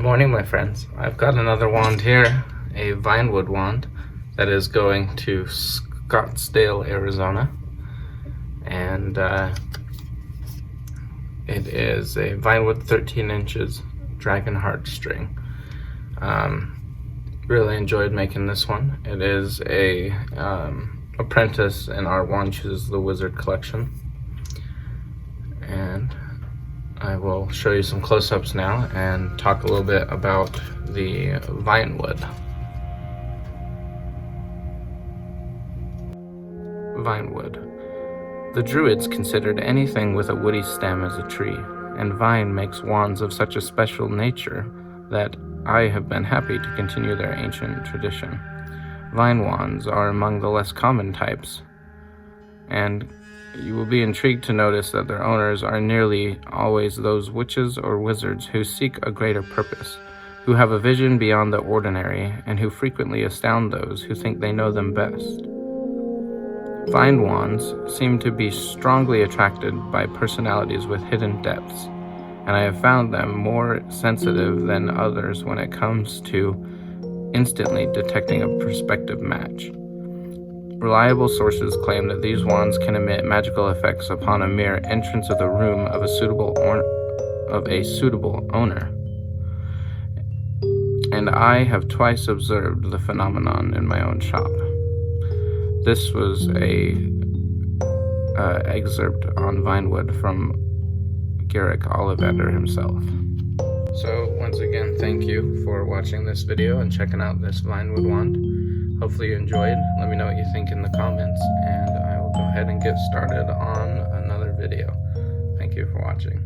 Good morning, my friends. I've got another wand here, a Vinewood wand that is going to Scottsdale, Arizona. And it is a Vinewood 13 inches dragon heart string. Really enjoyed making this one. It is a apprentice in our Wand Chooses the Wizard collection. And I will show you some close-ups now and talk a little bit about the Vinewood. Vinewood. The Druids considered anything with a woody stem as a tree, and vine makes wands of such a special nature that I have been happy to continue their ancient tradition. Vine wands are among the less common types, and you will be intrigued to notice that their owners are nearly always those witches or wizards who seek a greater purpose, who have a vision beyond the ordinary, and who frequently astound those who think they know them best. Vine wands seem to be strongly attracted by personalities with hidden depths, and I have found them more sensitive than others when it comes to instantly detecting a prospective match. Reliable sources claim that these wands can emit magical effects upon a mere entrance of the room of a suitable owner. And I have twice observed the phenomenon in my own shop. This was a excerpt on Vinewood from Garrick Ollivander himself. So once again, thank you for watching this video and checking out this Vinewood wand. Hopefully you enjoyed. Let me know what you think in the comments, and I will go ahead and get started on another video. Thank you for watching.